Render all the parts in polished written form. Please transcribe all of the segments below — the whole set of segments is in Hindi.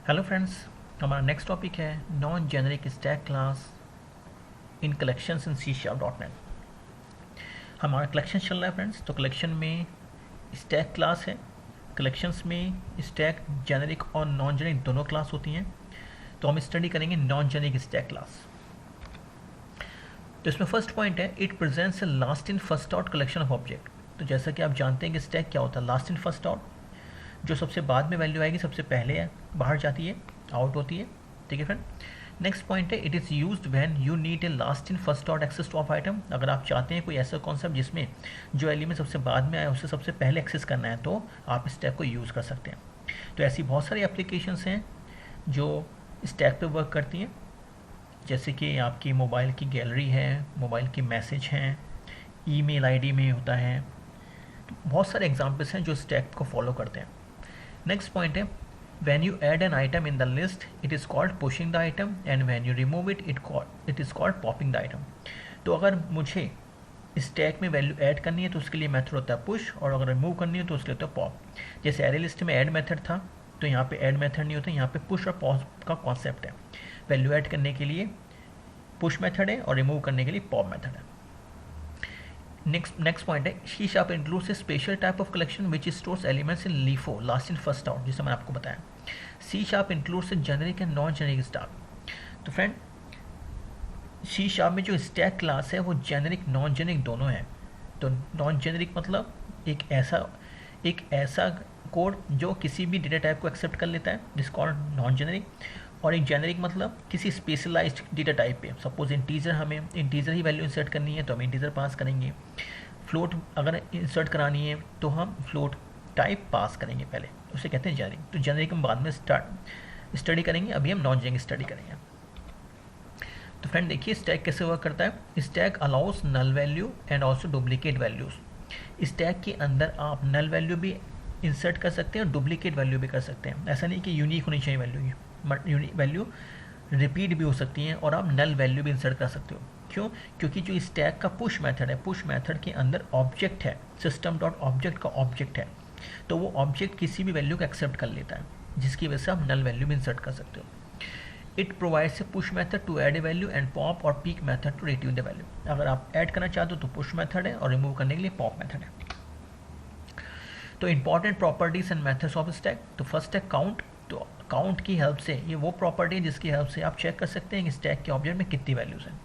हेलो फ्रेंड्स, हमारा नेक्स्ट टॉपिक है non generic stack class in collections in C#.net। हमारा कलेक्शन चल रहा है फ्रेंड्स, तो कलेक्शन में स्टैक क्लास है। कलेक्शंस में स्टैक जेनरिक और नॉन जेनरिक दोनों क्लास होती हैं। तो हम स्टडी करेंगे नॉन जेनरिक स्टैक क्लास। तो इसमें फर्स्ट पॉइंट है, it presents A last in first out collection of object. तो जैसा कि आप जानते हैं कि स्टैक क्या होता है, लास्ट इन फर्स्ट आउट, जो सबसे बाद में वैल्यू आएगी सबसे पहले है बाहर जाती है, आउट होती है। ठीक है फ्रेंड। नेक्स्ट पॉइंट है, it is used when you need a last in first out access to of item. अगर आप चाहते हैं कोई ऐसा कॉन्सेप्ट जिसमें जो एलिमेंट सबसे बाद में आया उसे सबसे पहले एक्सेस करना है, तो आप स्टैक को यूज़ कर सकते हैं। तो ऐसी बहुत सारी एप्लीकेशंस हैं जो स्टैक पे वर्क करती हैं, जैसे कि आपकी मोबाइल की गैलरी है, मोबाइल की मैसेज हैं, ईमेल आईडी में होता है। तो बहुत सारे एग्जांपल्स हैं जो स्टैक को फॉलो करते हैं। नेक्स्ट पॉइंट है, when you add an item in the list it is called pushing the item and when you remove it it is called popping the item। तो अगर मुझे स्टैक में वैल्यू ऐड करनी है तो उसके लिए मेथड होता है पुश, और अगर रिमूव करनी है तो उसके लिए होता है पॉप। जैसे एरे लिस्ट में ऐड मेथड था, तो यहाँ पे ऐड मेथड नहीं होता, यहाँ पे पुश और पॉप का कॉन्सेप्ट है। वैल्यू ऐड करने के लिए पुश मेथड है और रिमूव करने के लिए पॉप मेथड है। नेक्स्ट पॉइंट है, C# includes A special type of collection which stores elements in LIFO, last in first out, जिसे मैंने आपको बताया। C# includes A generic and non generic stack. तो फ्रेंड, C# में जो स्टैक क्लास है वो जेनरिक नॉन जेनरिक दोनों है। तो नॉन जेनरिक मतलब एक ऐसा कोड जो किसी भी डेटा टाइप को एक्सेप्ट कर लेता है, जिस कॉल्ड नॉन जेनरिक। और एक जेनरिक मतलब किसी स्पेशलाइज्ड डेटा टाइप पे, सपोज इंटीजर, हमें इंटीजर ही वैल्यू इंसर्ट करनी है तो हम इंटीजर पास करेंगे। फ्लोट अगर इंसर्ट करानी है तो हम फ्लोट टाइप पास करेंगे पहले, उसे कहते हैं जेनरिक। तो जेनरिक हम बाद में स्टडी करेंगे, अभी हम नॉन जेनरिक स्टडी करेंगे। तो फ्रेंड देखिए स्टैक कैसे वर्क करता है। Stack allows null value and also duplicate values. Stack के अंदर आप नल वैल्यू भी इंसर्ट कर सकते हैं और डुप्लीकेट वैल्यू भी कर सकते हैं। ऐसा नहीं कि यूनिक होनी चाहिए वैल्यू, यूनिक वैल्यू रिपीट भी हो सकती हैं, और आप नल वैल्यू भी इंसर्ट कर सकते हो। क्यों? क्योंकि जो स्टैक का पुश मेथड है, पुश मेथड के अंदर ऑब्जेक्ट है, system.object का ऑब्जेक्ट है, तो वो ऑब्जेक्ट किसी भी वैल्यू को एक्सेप्ट कर लेता है, जिसकी वजह से आप नल वैल्यू भी इंसर्ट कर सकते हो। It provides a push method to add a value and pop और peek method to retrieve the value. अगर आप ऐड करना चाहते हो तो पुश मेथड है, और रिमूव करने के लिए पॉप मेथड है। तो important properties and methods of stack. तो फर्स्ट है काउंट। तो काउंट की हेल्प से, ये वो प्रॉपर्टी है जिसकी हेल्प से आप चेक कर सकते हैं कि स्टैक के ऑब्जेक्ट में कितनी वैल्यूज हैं।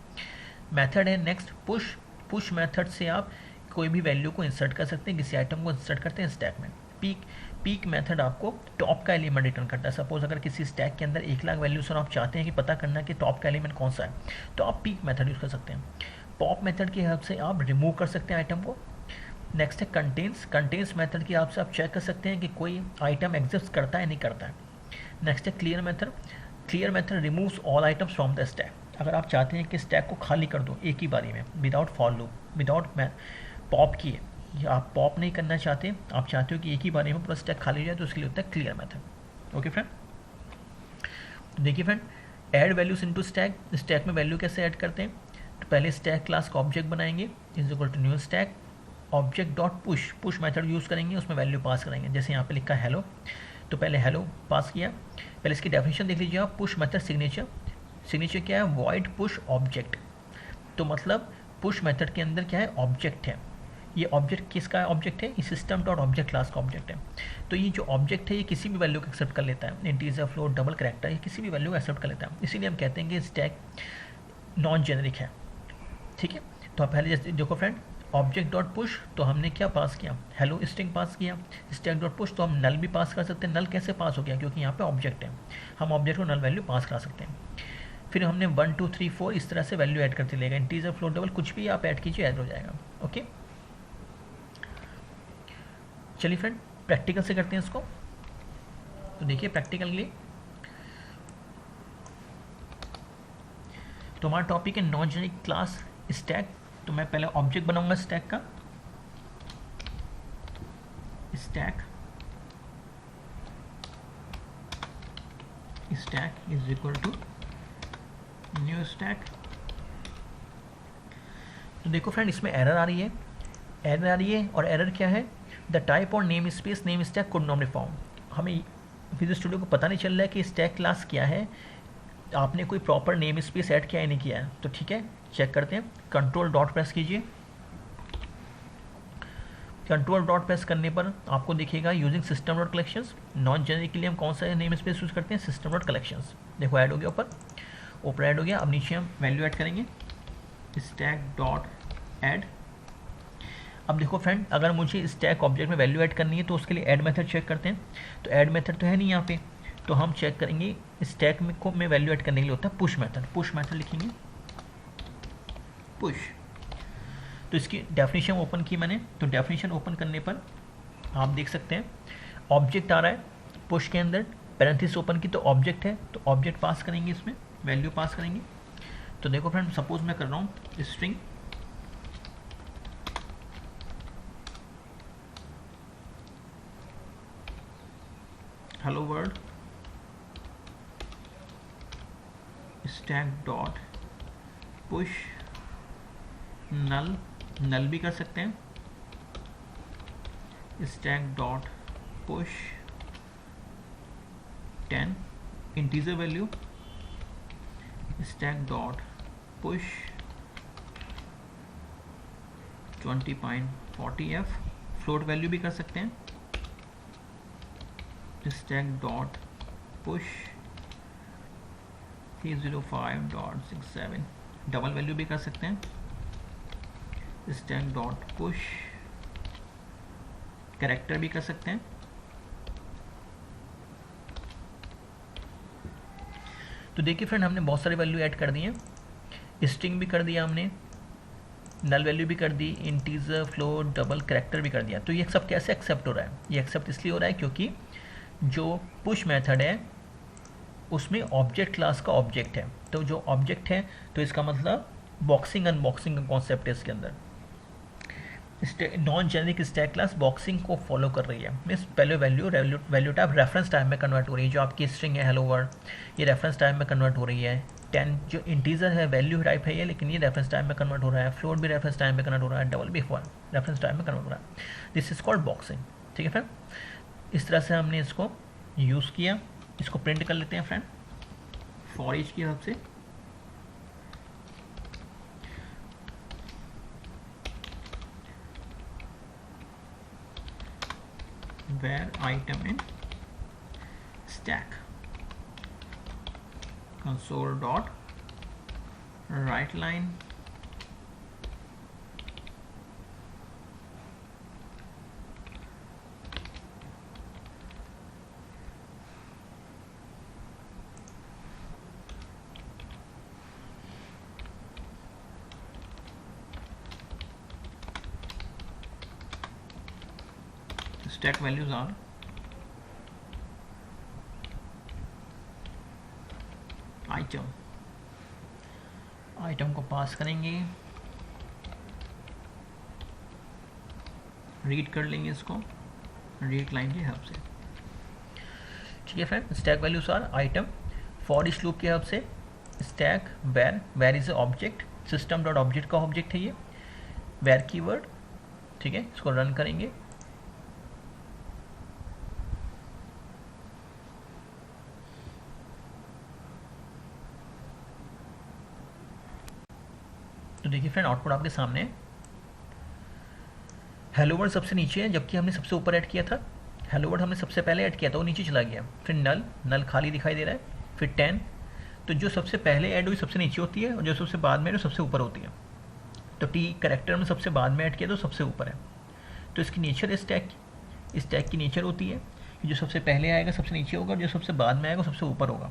मेथड है नेक्स्ट पुश। पुश मेथड से आप कोई भी वैल्यू को इंसर्ट कर सकते हैं, किसी आइटम को इंसर्ट करते हैं स्टैक में। पीक मेथड आपको टॉप का एलिमेंट रिटर्न करता है। सपोज अगर किसी स्टैक के अंदर 1,00,000 वैल्यूज और आप चाहते हैं कि पता करना कि टॉप का एलिमेंट कौन सा है, तो आप पीक मेथड यूज़ कर सकते हैं। पॉप मेथड की हेल्प से आप रिमूव कर सकते हैं आइटम को। नेक्स्ट है कंटेन्स। कंटेन्स मेथड की हेल्प से आप चेक कर सकते हैं कि कोई आइटम एग्जिस्ट करता है नहीं करता है। नेक्स्ट है clear method. Clear method removes all items from the stack. अगर आप चाहते हैं कि स्टैक को खाली कर दो एक ही बारी में, without for loop, without pop किए, या आप पॉप नहीं करना चाहते, आप चाहते हो कि एक ही बारी में पूरा स्टैक खाली हो जाए, तो उसके लिए होता है क्लियर मेथड। Okay friend. तो देखिए friend, add values into stack. Stack में वैल्यू कैसे ऐड करते हैं? तो पहले स्टैक क्लास का ऑब्जेक्ट बनाएंगे, is equal to new stack object dot push. Push method use करेंगे, उसमें वैल्यू पास करेंगे। जैसे यहाँ पे लिखा हेलो, तो पहले हेलो पास किया। पहले इसकी डेफिनेशन देख लीजिए आप। Push method signature. सिग्नेचर क्या है? Void push object. तो मतलब पुश मेथड के अंदर क्या है? ऑब्जेक्ट है। ये ऑब्जेक्ट किसका ऑब्जेक्ट है? ये system.object क्लास का ऑब्जेक्ट है। तो ये जो ऑब्जेक्ट है ये किसी भी वैल्यू को एक्सेप्ट कर लेता है, इंटीजर, फ्लोट, डबल कैरेक्टर, ये किसी भी वैल्यू को एक्सेप्ट कर लेता है। इसीलिए हम कहते हैं कि स्टैक नॉन जेनरिक है। ठीक है। तो आप पहले जैसे देखो फ्रेंड, ऑब्जेक्ट डॉट पुश, तो हमने क्या पास किया? हेलो स्ट्रिंग पास किया। स्टैक डॉट पुश, तो हम नल भी पास कर सकते हैं। नल कैसे पास हो गया? क्योंकि यहाँ पे ऑब्जेक्ट है, हम ऑब्जेक्ट को नल वैल्यू पास करा सकते हैं। फिर हमने 1 2 3 4 इस तरह से वैल्यू ऐड करते लेगा। इंटीजर, फ्लोट, डबल, कुछ भी आप ऐड कीजिए, ऐड हो जाएगा। ओके, चलिए फ्रेंड प्रैक्टिकल से करते हैं इसको। तो देखिए प्रैक्टिकल के लिए तो हमारा टॉपिक है नॉन जेनरिक क्लास स्टैक। तो मैं पहले ऑब्जेक्ट बनाऊंगा स्टैक का। Stack is equal to new stack. तो देखो फ्रेंड, इसमें एरर आ रही है, और एरर क्या है? द टाइप और name space name stack could not be found. हमें विजुअल स्टूडियो को पता नहीं चल रहा है कि स्टैक क्लास क्या है, आपने कोई प्रॉपर नेम स्पेस ऐड किया है नहीं किया है, तो ठीक है चेक करते हैं। कंट्रोल डॉट प्रेस कीजिए। कंट्रोल डॉट प्रेस करने पर आपको दिखेगा using system dot collections. Non generic के लिए हम कौन सा नेम स्पेस यूज़ करते हैं, सिस्टम डॉट कलेक्शंस। देखो ऐड हो गया, ऊपर ऐड हो गया। अब नीचे हम वैल्यू ऐड करेंगे, स्टैक डॉट ऐड। अब देखो फ्रेंड, अगर मुझे स्टैक ऑब्जेक्ट में वैल्यू ऐड करनी है तो उसके लिए ऐड मेथड चेक करते हैं। तो ऐड मेथड तो है नहीं यहाँ पे, तो हम चेक करेंगे स्टैक में को में वैल्यू ऐड करने के लिए होता है पुश मेथड। पुश मेथड लिखेंगे, पुश। तो इसकी डेफिनेशन ओपन की मैंने, तो डेफिनेशन ओपन करने पर आप देख सकते हैं ऑब्जेक्ट आ रहा है पुश के अंदर, पैरेंथेसिस ओपन की तो ऑब्जेक्ट है, तो ऑब्जेक्ट पास करेंगे, इसमें वैल्यू पास करेंगे। तो देखो फ्रेंड, सपोज मैं कर रहा हूँ string hello world stack dot push null, null भी कर सकते हैं, stack dot push 10 integer value, stack dot push 20.40f, float value भी कर सकते हैं, stack dot push 305.67, double value भी कर सकते हैं, स्टैक डॉट पुश कैरेक्टर भी कर सकते हैं। तो देखिए फ्रेंड, हमने बहुत सारे वैल्यू ऐड कर दिए हैं, स्ट्रिंग भी कर दिया हमने, नल वैल्यू भी कर दी, इंटीजर, फ्लोट, डबल, कैरेक्टर भी कर दिया। तो ये सब कैसे एक्सेप्ट हो रहा है, ये एक्सेप्ट इसलिए हो रहा है क्योंकि जो पुश मेथड है उसमें ऑब्जेक्ट क्लास का ऑब्जेक्ट है, तो जो ऑब्जेक्ट है तो इसका मतलब बॉक्सिंग अनबॉक्सिंग का कॉन्सेप्ट है इसके अंदर। Non generic stack class boxing को फॉलो कर रही है, मीन्स पहले वैल्यू टाइप रेफरेंस टाइप में कन्वर्ट हो रही है। जो आपकी स्ट्रिंग है हेलो वर्ल्ड, ये रेफरेंस टाइप में कन्वर्ट हो रही है। 10 जो इंटीजर है वैल्यू टाइप है ये, लेकिन ये रेफरेंस टाइप में कन्वर्ट हो रहा है। फ्लोट भी रेफरेंस टाइप में कन्वर्ट हो रहा है, डबल भी रेफरेंस टाइप में कन्वर्ट हो रहा है। This is called boxing. ठीक है फ्रेंड, इस तरह से हमने इसको यूज़ किया। इसको प्रिंट कर लेते हैं फ्रेंड फॉर ईच की हेल्प से। where item in stack console dot write line stack values are item को पास करेंगे, रीड कर लेंगे इसको रीड लाइन की हेल्प से। ठीक है friend, stack values are item. For इस लूप की हेल्प से stack var is a object, system dot object का ऑब्जेक्ट है ये, वेर कीवर्ड। ठीक है, इसको रन करेंगे। तो देखिए फ्रेंड, आउटपुट आपके सामने है। हेलो वर्ड सबसे नीचे है, जबकि हमने सबसे ऊपर ऐड किया था। हेलो वर्ड हमने सबसे पहले ऐड किया था, वो नीचे चला गया। फिर नल खाली दिखाई दे रहा है। फिर 10, तो जो सबसे पहले ऐड हुई सबसे नीचे होती है, और जो सबसे बाद में ऐड सबसे ऊपर होती है। तो टी कैरेक्टर में सबसे बाद में ऐड किया तो सबसे ऊपर है। तो इसकी नेचर स्टैक की नेचर होती है कि जो सबसे पहले आएगा सबसे नीचे होगा, और जो सबसे बाद में आएगा सबसे ऊपर होगा।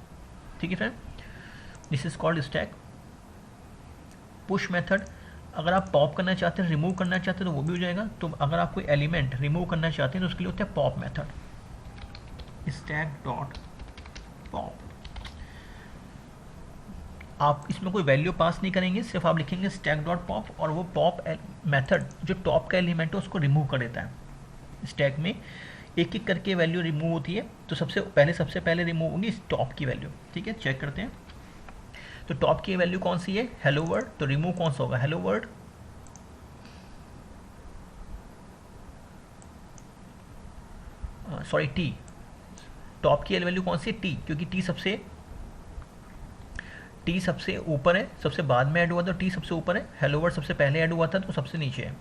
ठीक है friend, this is called stack. Push method, अगर आप पॉप करना चाहते हैं, रिमूव करना चाहते हैं तो वो भी हो जाएगा। तो अगर आप कोई एलिमेंट रिमूव करना चाहते हैं तो उसके लिए होता है pop method, stack dot pop. आप इसमें कोई वैल्यू पास नहीं करेंगे, सिर्फ आप लिखेंगे स्टैक डॉट पॉप, और वो पॉप मेथड जो टॉप का एलिमेंट है उसको रिमूव कर देता है। स्टैक में एक एक करके वैल्यू रिमूव होती है, तो सबसे पहले रिमूव होगी टॉप की वैल्यू। ठीक है, चेक करते हैं। तो टॉप की वैल्यू कौन सी है, हेलो वर्ड, तो रिमूव कौन सा होगा, hello word. Sorry T, top की वैल्यू कौन सी है, टी, क्योंकि टी सबसे ऊपर है, सबसे बाद में ऐड हुआ था, टी सबसे ऊपर है, हेलो वर्ड सबसे पहले ऐड हुआ था तो सबसे नीचे है,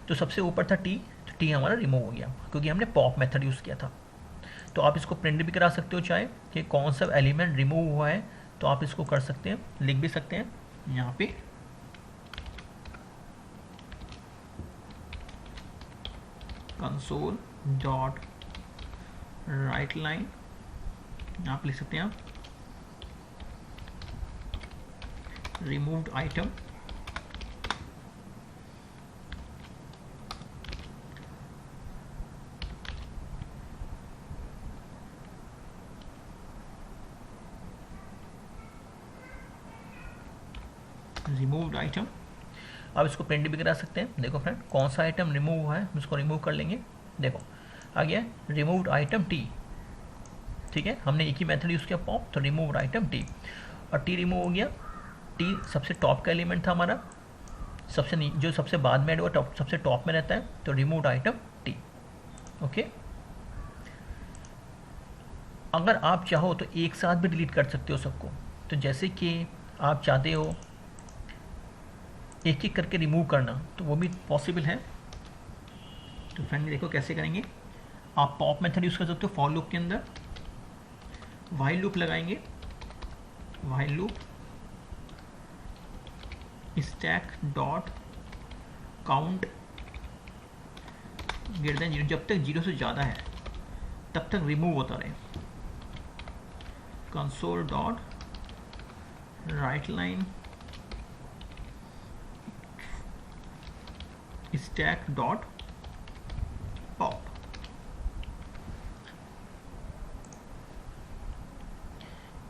तो सबसे ऊपर था टी, तो टी हमारा रिमूव हो गया क्योंकि हमने पॉप मेथड यूज़ किया था। तो आप इसको प्रिंट भी करा सकते हो चाहे कि कौन सा एलिमेंट रिमूव हुआ है, तो आप इसको कर सकते हैं, लिख भी सकते हैं यहाँ पे कंसोल डॉट राइट लाइन, आप लिख सकते हैं आप removed item रिमूव्ड आइटम। आप इसको प्रिंट भी करा सकते हैं। देखो फ्रेंड कौन सा आइटम रिमूव हुआ है, हम इसको रिमूव कर लेंगे। देखो आ गया रिमूव्ड आइटम टी, ठीक है, हमने एक ही मेथड यूज़ किया पॉप, तो रिमूव्ड आइटम टी, और टी रिमूव हो गया। टी सबसे टॉप का एलिमेंट था हमारा, जो सबसे बाद में ऐड हुआ टॉप, सबसे टॉप में रहता है, तो रिमूव्ड आइटम टी। ओके, अगर आप चाहो तो एक साथ भी डिलीट कर सकते हो सबको, तो जैसे कि आप चाहते हो एक एक करके रिमूव करना, तो वो भी पॉसिबल है। तो फ्रेंड देखो कैसे करेंगे, आप पॉप मेथड यूज़ कर सकते हो फॉर लूप के अंदर, व्हाइल लूप लगाएंगे, while loop stack dot count greater than 0, जब तक 0 से ज़्यादा है तब तक रिमूव होता रहे। Console dot write line stack dot pop,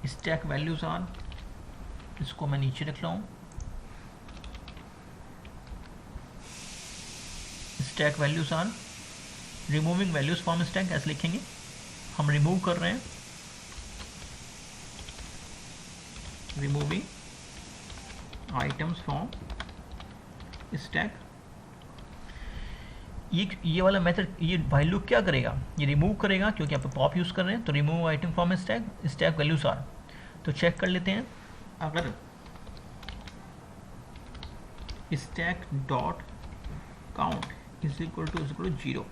stack values are, इसको मैं नीचे रख लाऊं, stack values are removing values from stack, ऐसे लिखेंगे, हम रिमूव कर रहे हैं, रिमूविंग आइटम्स फ्रॉम स्टैक। ये वाला मेथड, ये व्हाइल लूप क्या करेगा, ये रिमूव करेगा, क्योंकि आप पॉप यूज़ कर रहे हैं, तो remove item from stack, stack values are. तो चेक कर लेते हैं, अगर stack dot count is equal to 0,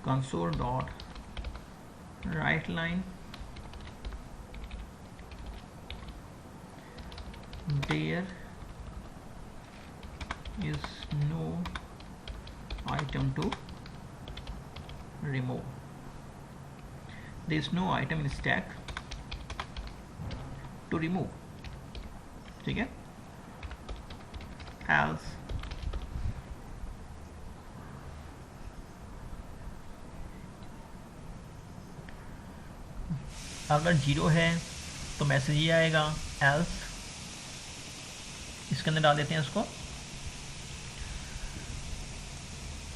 console dot write line there is no item to remove, there is no item in stack to remove, ठीक है, else अगर 0 है तो मैसेज ये आएगा else, इसके अंदर डाल देते हैं इसको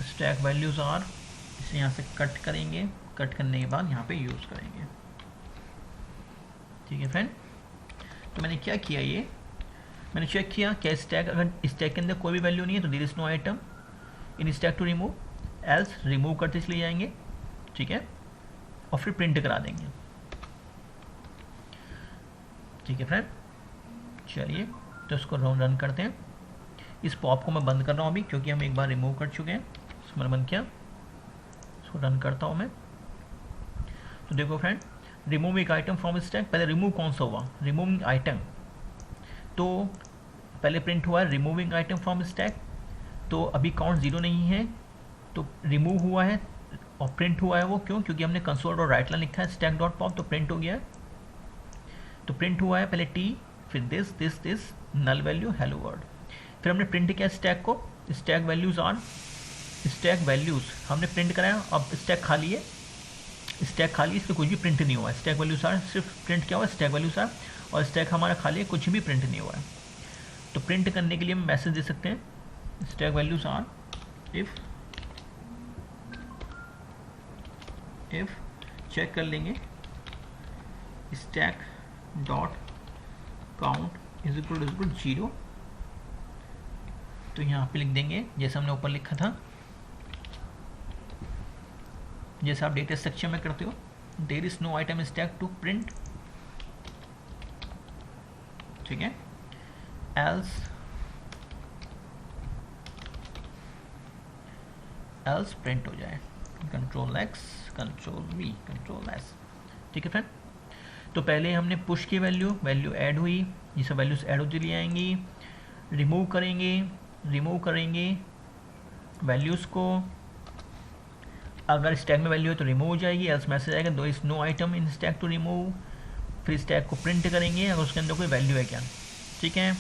स्टैक वैल्यूज आर, इसे यहाँ से कट करेंगे, कट करने के बाद यहाँ पे यूज़ करेंगे, ठीक है फ्रेंड। तो मैंने क्या किया, ये मैंने चेक किया क्या स्टैक, अगर स्टैक के अंदर कोई भी वैल्यू नहीं है तो there is no item in stack to remove, else remove करते चले जाएंगे, ठीक है, और फिर प्रिंट करा देंगे, ठीक है फ्रेंड। चलिए तो इसको रन करते हैं। इस पॉप को मैं बंद कर रहा हूँ अभी, क्योंकि हम एक बार रिमूव कर चुके हैं, इसको मैंने बंद किया, इसको रन करता हूँ मैं। तो देखो फ्रेंड, रिमूव एक आइटम फ्रॉम स्टैक, पहले रिमूव कौन सा हुआ, रिमूविंग आइटम, तो पहले प्रिंट हुआ है रिमूविंग आइटम फ्रॉम स्टैक, तो अभी काउंट 0 नहीं है, तो रिमूव हुआ है और प्रिंट हुआ है वो, क्यों, क्योंकि हमने कंसोल डॉट राइट लाइन लिखा है स्टैक डॉट पॉप, तो प्रिंट हो गया है। तो प्रिंट हुआ है पहले टी, फिर this null value hello world, फिर हमने प्रिंट किया स्टैक को, stack values on, stack values हमने प्रिंट कराया, अब स्टैक खाली है, स्टैक खाली, इसमें कुछ भी प्रिंट नहीं हुआ है, स्टैक वैल्यूज आर सिर्फ प्रिंट किया हुआ है स्टैक वैल्यूज आर, और स्टैक हमारा खाली है, कुछ भी प्रिंट नहीं हुआ है। तो प्रिंट करने के लिए हम मैसेज दे सकते हैं stack values are if check कर लेंगे stack dot count is equal to 0, तो यहाँ पे लिख देंगे जैसे हमने ऊपर लिखा था, जैसे आप डेटा स्ट्रक्चर में करते हो, there is no item stack to print, ठीक है, एल्स प्रिंट हो जाए, control X, control V, control S, ठीक है फ्रेंड। तो पहले हमने पुश की वैल्यू ऐड हुई, ये सब वैल्यूज ऐड होती चली आएंगी, रिमूव करेंगे वैल्यूज़ को, अगर स्टैक में वैल्यू है तो रिमूव हो जाएगी, एल्स मैसेज आएगा दो is no item in stack to remove, फिर स्टैक को प्रिंट करेंगे अगर उसके अंदर कोई वैल्यू है क्या, ठीक है।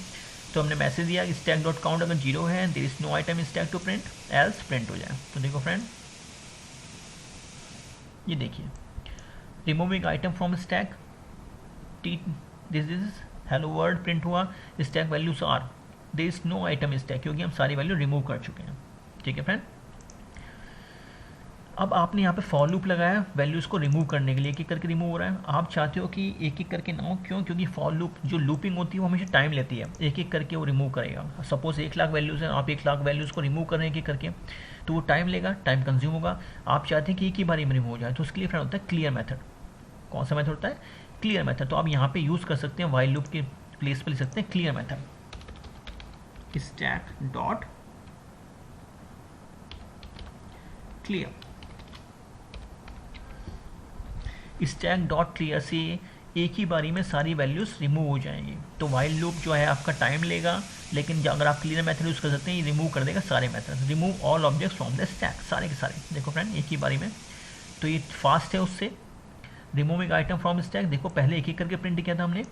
तो हमने मैसेज दिया कि स्टैक डॉट काउंट अगर 0 है, there is no item in stack to print, else print हो जाए। तो देखो फ्रेंड, ये देखिए, removing item from stack, this is hello world print हुआ, stack values are, there is no item stack, क्योंकि हम सारी वैल्यू रिमूव कर चुके हैं, ठीक है फ्रेंड। अब आपने यहाँ पे फॉर लूप लगाया वैल्यूज़ को रिमूव करने के लिए, एक एक करके रिमूव हो रहा है। आप चाहते हो कि एक एक करके ना हो, क्यों? क्योंकि फॉर लूप जो लूपिंग होती है वो हमेशा टाइम लेती है, एक एक करके वो रिमूव करेगा। सपोज 1 लाख वैल्यूज़ हैं, आप 1 लाख वैल्यूज़ को रिमूव कर रहे हैं एक एक करके, तो वो टाइम लेगा, टाइम कंज्यूम होगा। आप चाहते हैं कि एक ही बारी में रिमूव हो जाए, तो उसके लिए फ्रेंड होता है क्लियर मेथड। कौन सा मेथड होता है? Clear method. तो आप यहाँ पे यूज़ कर सकते हैं, वाइल लूप के प्लेस पर लिख सकते हैं clear method, stack dot clear. Stack dot clear से एक ही बारी में सारी वैल्यूज़ रिमूव हो जाएंगी। तो वाइल लूप जो है आपका टाइम लेगा, लेकिन अगर आप क्लियर मेथड यूज़ कर सकते हैं, ये रिमूव कर देगा सारे method, remove all objects from the stack, सारे के सारे। देखो फ्रेंड, एक ही बारी में, तो ये फास्ट है उससे। रिमूविंग आइटम फ्रॉम स्टैक, देखो पहले एक एक करके प्रिंट किया था हमने,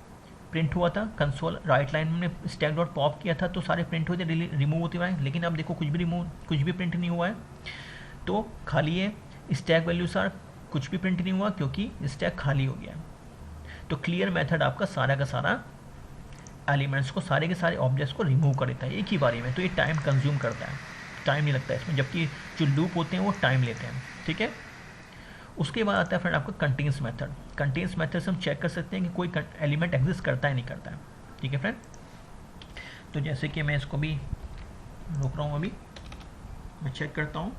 प्रिंट हुआ था कंसोल राइट लाइन में, स्टैक डॉट पॉप किया था तो सारे प्रिंट हुए थे, रिमूव होते हुए। लेकिन अब देखो कुछ भी प्रिंट नहीं हुआ है, तो खाली है। स्टैक वैल्यूज आर, कुछ भी प्रिंट नहीं हुआ क्योंकि स्टैक खाली हो गया। तो क्लियर मेथड आपका सारा का सारा एलिमेंट्स को, सारे के सारे ऑब्जेक्ट्स को रिमूव कर देता है एक ही बारी में। तो ये टाइम कंज्यूम करता है, टाइम नहीं लगता है इसमें, जबकि जो लूप होते हैं वो टाइम लेते हैं, ठीक है। उसके बाद आता है फ्रेंड आपका कंटेन्स मेथड। कंटेन्स मेथड से हम चेक कर सकते हैं कि कोई एलिमेंट एग्जिस्ट करता है नहीं करता है, ठीक है फ्रेंड। तो जैसे कि मैं इसको भी रोक रहा हूँ, अभी मैं चेक करता हूँ,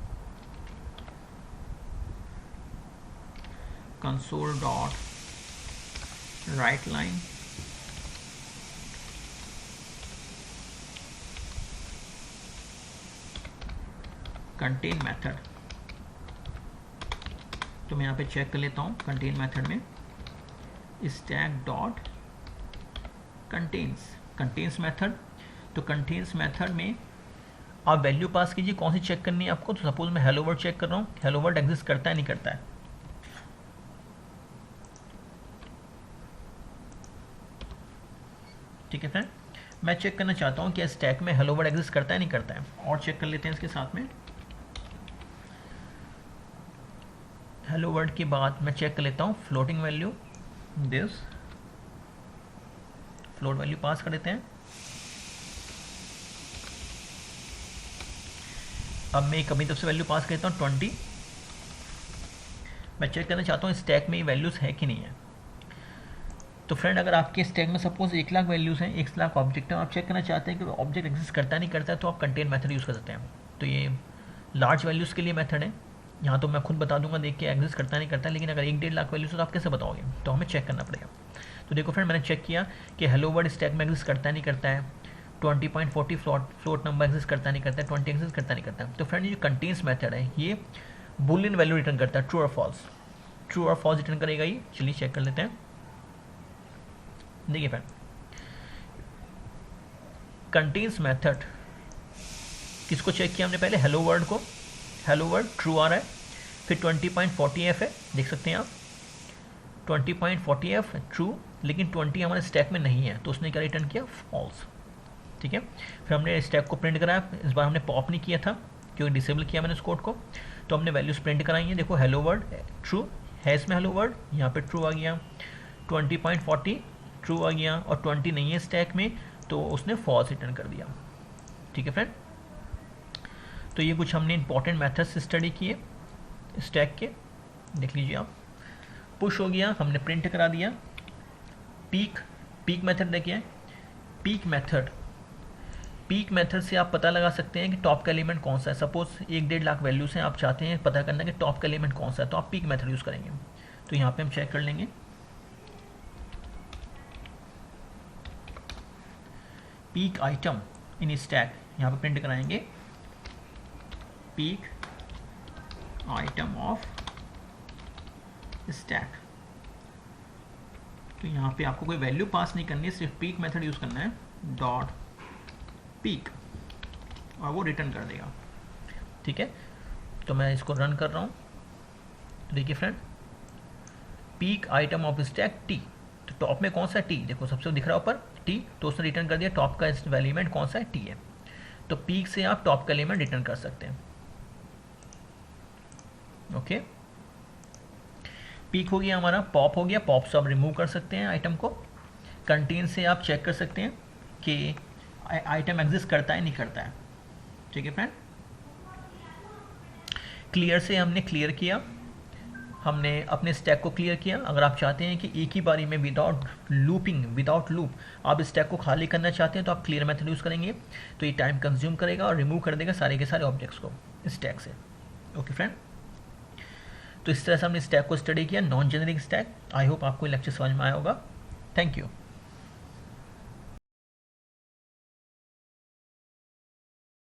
console dot write line contain method। तो मैं यहाँ पे चेक कर लेता हूँ contain मेथड में stack dot contains मेथड। तो contains मेथड में आप वैल्यू पास कीजिए, कौन सी चेक करनी है आपको। तो सपोज मैं हेलो वर्ड चेक कर रहा हूँ, हेलो वर्ड एग्जिस्ट करता है नहीं करता है। ठीक है फ्रेंड, मैं चेक करना चाहता हूँ कि स्टैक में हेलो वर्ड एग्जिस्ट करता है नहीं करता है, और चेक कर लेते हैं इसके साथ में। हेलो वर्ड के बाद मैं चेक कर लेता हूँ floating value, this float value pass कर देते हैं। अब मैं कभी तरफ से वैल्यू पास करता हूँ 20। मैं चेक करना चाहता हूँ स्टैक में ये वैल्यूज़ है कि नहीं है। तो फ्रेंड, अगर आपके स्टैक में सपोज 1 लाख वैल्यूज़ हैं, 1 लाख ऑब्जेक्ट हैं, आप चेक करना चाहते हैं कि ऑब्जेक्ट एग्जिस्ट करता नहीं करता है, तो आप कंटेन मेथड यूज़ कर सकते हैं। तो ये लार्ज वैल्यूज़ के लिए मेथड है। यहाँ तो मैं खुद बता दूंगा देख के एग्जिस्ट करता नहीं करता, लेकिन अगर 1-1.5 लाख वैल्यूज़ तो आप कैसे बताओगे, तो हमें चेक करना पड़ेगा। तो देखो फ्रेंड, मैंने चेक किया कि हेलो वर्ड स्टैक में एग्जिस्ट करता नहीं करता है, 20.40 फ्लोट नंबर एग्जिस्ट करता नहीं करता है, 20 एग्जिस्ट करता नहीं करता है। तो फ्रेंड, ये जो कंटेन्स मेथड है ये बुलियन वैल्यू रिटर्न करता है, ट्रू और फॉल्स। ट्रू और फॉल्स रिटर्न करेगा ये। चलिए चेक कर लेते हैं। देखिए फ्रेंड, कंटेन्स मेथड किसको चेक किया हमने पहले, हेलो वर्ड को। हेलो वर्ड ट्रू आ रहा है, फिर 20.40f है, देख सकते हैं आप 20.40f ट्रू, लेकिन 20 हमारे स्टैक में नहीं है, तो उसने क्या रिटर्न किया, फॉल्स। ठीक है, फिर हमने स्टैक को प्रिंट कराया। इस बार हमने पॉप नहीं किया था क्योंकि डिसेबल किया मैंने उस कोड को, तो हमने वैल्यूज प्रिंट कराई हैं। देखो हेलो वर्ड ट्रू है, इसमें हेलो वर्ड यहाँ पे ट्रू आ गया, 20.40 ट्रू आ गया, और 20 नहीं है स्टैक में, तो उसने फॉल्स रिटर्न कर दिया। ठीक है फ्रेंड, तो ये कुछ हमने इंपॉर्टेंट मेथड्स स्टडी किए स्टैक के, देख लीजिए आप। पुश हो गया, हमने प्रिंट करा दिया। पीक मेथड देखिए, पीक मेथड पीक मेथड से आप पता लगा सकते हैं कि टॉप का एलिमेंट कौन सा है। सपोज 1-1.5 लाख वैल्यूज हैं, आप चाहते हैं पता करना कि टॉप का एलिमेंट कौन सा है, तो आप पीक मेथड यूज़ करेंगे। तो यहाँ पे हम चेक कर लेंगे, पीक आइटम इन स्टैक, यहाँ पे प्रिंट कराएंगे पीक आइटम ऑफ स्टैक। तो यहाँ पे आपको कोई वैल्यू पास नहीं करनी है, सिर्फ पीक मेथड यूज़ करना है, डॉट पीक, और वो रिटर्न कर देगा। ठीक है, तो मैं इसको रन कर रहा हूँ। तो देखिए friend, peak item of stack T, तो टॉप में कौन सा टी, देखो सबसे दिख रहा है ऊपर टी, तो उसने रिटर्न कर दिया टॉप का एलिमेंट कौन सा है, टी है। तो पीक से आप टॉप का एलिमेंट रिटर्न कर सकते हैं। ओके, पीक हो गया हमारा, पॉप हो गया, पॉप से आप रिमूव कर सकते हैं आइटम को। कंटेन से आप चेक कर सकते हैं कि आइटम एग्जिस्ट करता है नहीं करता है। ठीक है फ्रेंड, क्लियर से हमने क्लियर किया, हमने अपने स्टैक को क्लियर किया। अगर आप चाहते हैं कि एक ही बारी में विदाउट लूप आप स्टैक को खाली करना चाहते हैं, तो आप क्लियर मेथड यूज़ करेंगे। तो ये टाइम कंज्यूम करेगा और रिमूव कर देगा सारे के सारे ऑब्जेक्ट्स को स्टैक से। ओके फ्रेंड, तो इस तरह से हमने स्टैक को स्टडी किया, non generic stack. I hope आपको लेक्चर समझ में आया होगा। Thank you.